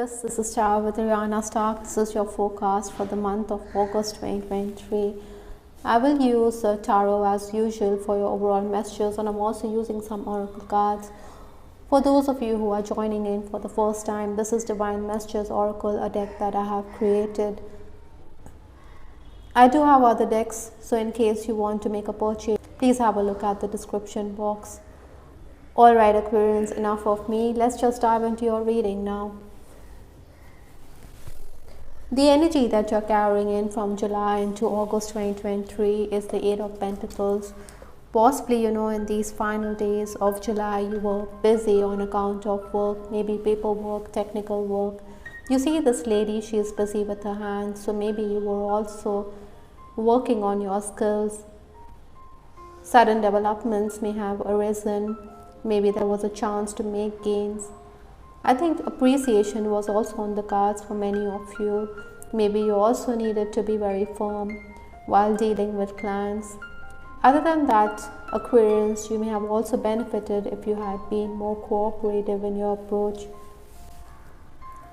Aquarius, this is Star with Ariana Stark. This is your forecast for the month of August 2023. I will use tarot as usual for your overall messages, and I'm also using some oracle cards. For those of you who are joining in for the first time, this is Divine Messages Oracle, a deck that I have created. I do have other decks, so in case you want to make a purchase, please have a look at the description box. Alright Aquarians, enough of me. Let's just dive into your reading now. The energy that you're carrying in from July into August 2023 is the Eight of Pentacles. Possibly, in these final days of July, you were busy on account of work, maybe paperwork, technical work. You see this lady, she is busy with her hands, so maybe you were also working on your skills. Sudden developments may have arisen. Maybe there was a chance to make gains. I think appreciation was also on the cards for many of you. Maybe you also needed to be very firm while dealing with clients. Other than that, Aquarians, you may have also benefited if you had been more cooperative in your approach.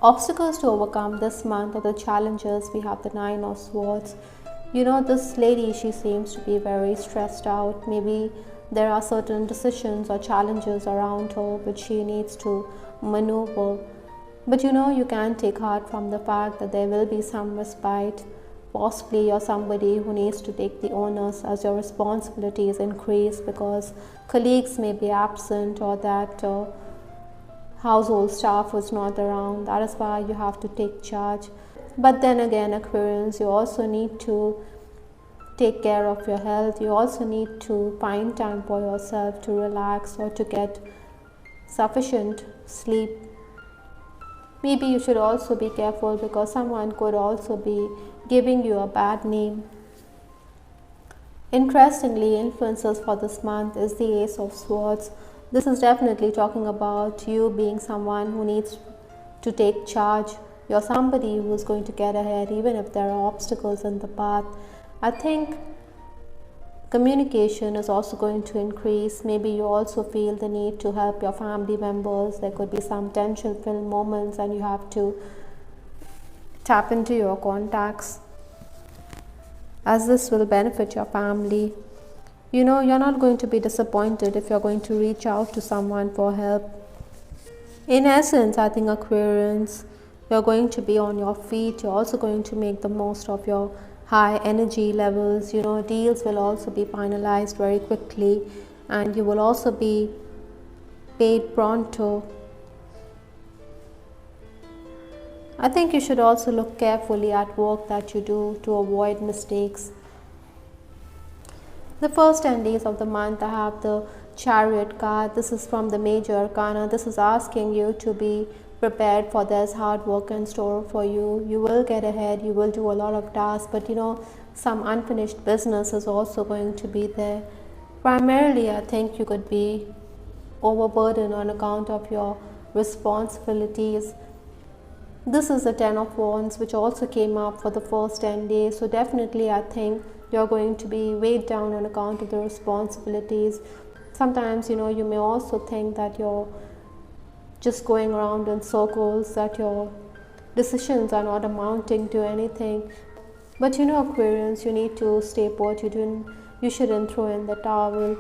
Obstacles to overcome this month are the challenges. We have the Nine of Swords. This lady, she seems to be very stressed out. Maybe there are certain decisions or challenges around her which she needs to maneuver. But you can't take heart from the fact that there will be some respite. Possibly you're somebody who needs to take the onus as your responsibilities increase because colleagues may be absent or that household staff was not around. That is why you have to take charge. But then again, Aquarians, you also need to take care of your health. You also need to find time for yourself to relax or to get sufficient sleep. Maybe you should also be careful because someone could also be giving you a bad name. Interestingly, influences for this month is the Ace of Swords. This is definitely talking about you being someone who needs to take charge. You're somebody who is going to get ahead even if there are obstacles in the path. I think communication is also going to increase. Maybe you also feel the need to help your family members. There could be some tension-filled moments and you have to tap into your contacts, as this will benefit your family. You're not going to be disappointed if you're going to reach out to someone for help. In essence, I think Aquarians, you're going to be on your feet. You're also going to make the most of your high energy levels. Deals will also be finalized very quickly and you will also be paid pronto. I think you should also look carefully at work that you do to avoid mistakes. The first 10 days of the month, I have the Chariot card. This is from the Major Arcana. This is asking you to be prepared for there's hard work in store for you. You will get ahead, you will do a lot of tasks, but some unfinished business is also going to be there. Primarily, I think you could be overburdened on account of your responsibilities. This is the Ten of Wands, which also came up for the first 10 days. So definitely, I think you're going to be weighed down on account of the responsibilities. Sometimes, you may also think that you're just going around in circles, that your decisions are not amounting to anything. But Aquarians, you need to stay put. You shouldn't throw in the towel.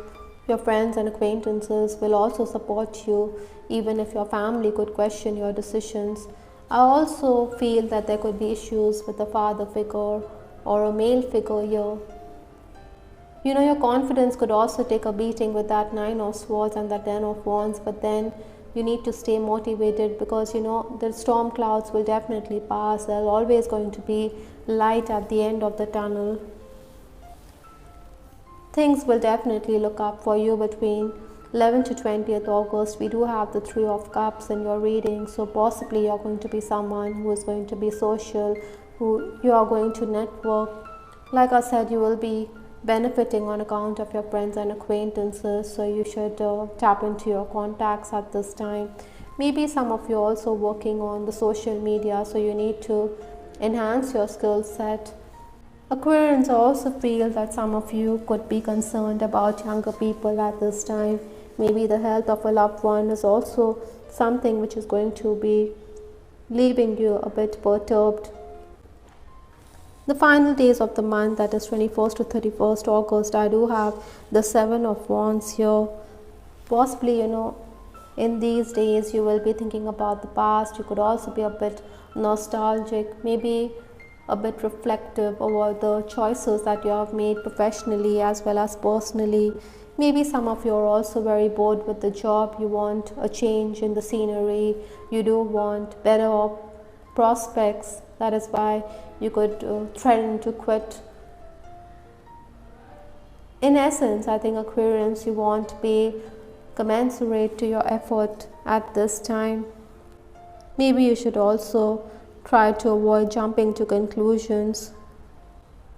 Your friends and acquaintances will also support you, even if your family could question your decisions. I also feel that there could be issues with a father figure or a male figure here. Your confidence could also take a beating with that Nine of Swords and that Ten of Wands, but then you need to stay motivated because the storm clouds will definitely pass. There's always going to be light at the end of the tunnel. Things will definitely look up for you between 11th to 20th August. We do have the Three of Cups in your reading, so possibly you're going to be someone who is going to be social, who you are going to network. Like I said, you will be benefiting on account of your friends and acquaintances, so you should tap into your contacts at this time. Maybe some of you are also working on the social media, so you need to enhance your skill set. Aquarians, I also feel that some of you could be concerned about younger people at this time. Maybe the health of a loved one is also something which is going to be leaving you a bit perturbed. The final days of the month, that is 21st to 31st August, I do have the 7 of Wands here. Possibly, in these days you will be thinking about the past. You could also be a bit nostalgic, maybe a bit reflective over the choices that you have made professionally as well as personally. Maybe some of you are also very bored with the job. You want a change in the scenery. You do want better prospects. That is why you could threaten to quit. In essence, I think Aquarians, you want pay commensurate to your effort at this time. Maybe you should also try to avoid jumping to conclusions.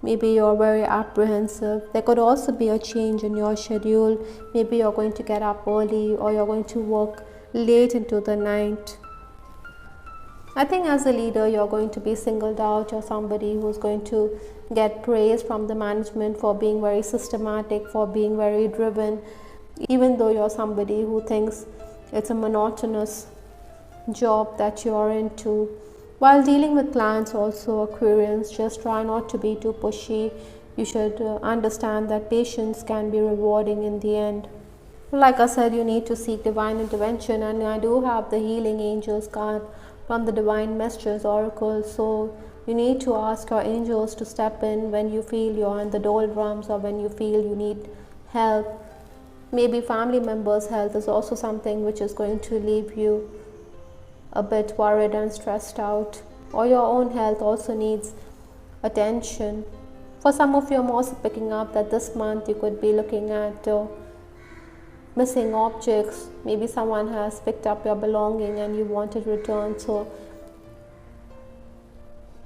Maybe you're very apprehensive. There could also be a change in your schedule. Maybe you're going to get up early or you're going to work late into the night. I think as a leader, you're going to be singled out. You're somebody who's going to get praise from the management for being very systematic, for being very driven, even though you're somebody who thinks it's a monotonous job that you're into. While dealing with clients also, Aquarians, just try not to be too pushy. You should understand that patience can be rewarding in the end. Like I said, you need to seek divine intervention, and I do have the healing angels card from the Divine Messages Oracle. So you need to ask your angels to step in when you feel you're in the doldrums or when you feel you need help. Maybe family members' health is also something which is going to leave you a bit worried and stressed out, or your own health also needs attention. For some of you, I'm also picking up that this month you could be looking at missing objects. Maybe someone has picked up your belonging and you want it returned. So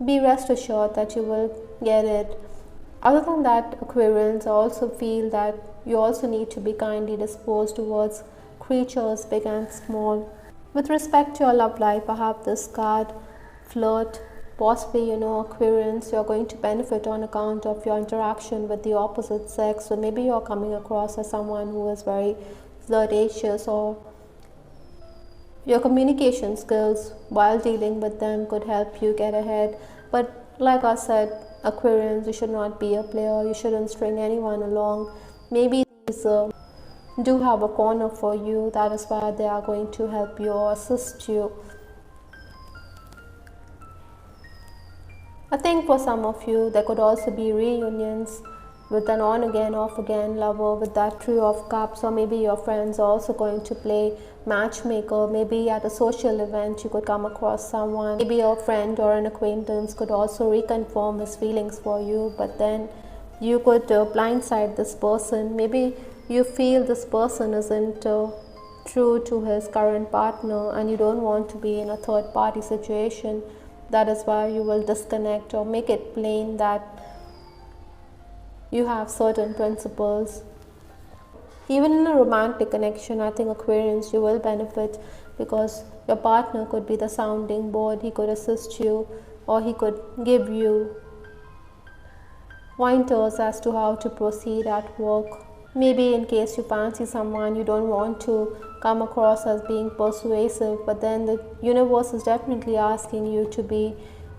be rest assured that you will get it. Other than that, Aquarians, I also feel that you also need to be kindly disposed towards creatures big and small. With respect to your love life, I have this card, flirt. Possibly, Aquarians, you're going to benefit on account of your interaction with the opposite sex. So maybe you're coming across as someone who is very flirtatious, or your communication skills while dealing with them could help you get ahead. But like I said, Aquarians, you should not be a player. You shouldn't string anyone along. Maybe these do have a corner for you. That is why they are going to help you or assist you. I think for some of you, there could also be reunions with an on-again, off-again lover with that Three of Cups, or maybe your friends are also going to play matchmaker. Maybe at a social event, you could come across someone. Maybe your friend or an acquaintance could also reconfirm his feelings for you, but then you could blindside this person. Maybe you feel this person isn't true to his current partner and you don't want to be in a third-party situation. That is why you will disconnect or make it plain that you have certain principles. Even in a romantic connection, I think Aquarians, you will benefit because your partner could be the sounding board. He could assist you, or he could give you pointers as to how to proceed at work. Maybe in case you fancy someone, you don't want to come across as being persuasive, but then the universe is definitely asking you to be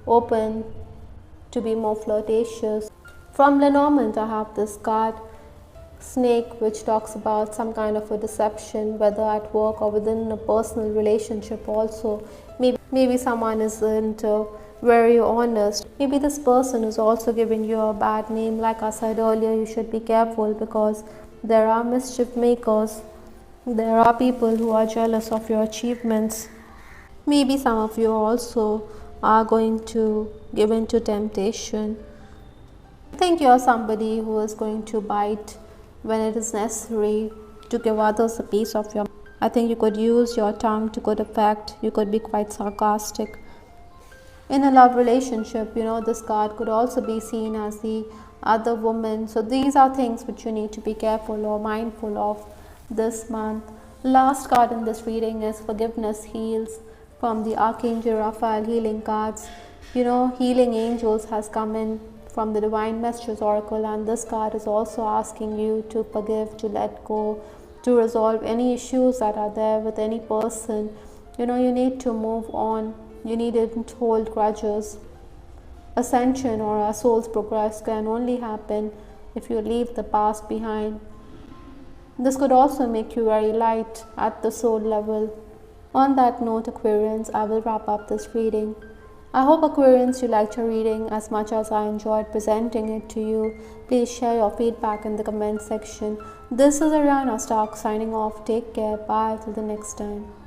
open, to be more flirtatious. From Lenormand, I have this card, Snake, which talks about some kind of a deception, whether at work or within a personal relationship also. Maybe someone isn't very honest. Maybe this person is also giving you a bad name. Like I said earlier, you should be careful because there are mischief makers. There are people who are jealous of your achievements. Maybe some of you also are going to give in to temptation. I think you're somebody who is going to bite when it is necessary to give others a piece of your mind. I think you could use your tongue to good effect. You could be quite sarcastic. In a love relationship, this card could also be seen as the other woman. So these are things which you need to be careful or mindful of this month. Last card in this reading is Forgiveness Heals from the Archangel Raphael healing cards. Healing angels has come in from the Divine Messages Oracle, and this card is also asking you to forgive, to let go, to resolve any issues that are there with any person. You need to move on. You needn't hold grudges. Ascension or our soul's progress can only happen if you leave the past behind. This could also make you very light at the soul level. On that note, Aquarians, I will wrap up this reading. I hope, Aquarians, you liked your reading as much as I enjoyed presenting it to you. Please share your feedback in the comment section. This is Ariana Stark signing off. Take care. Bye till the next time.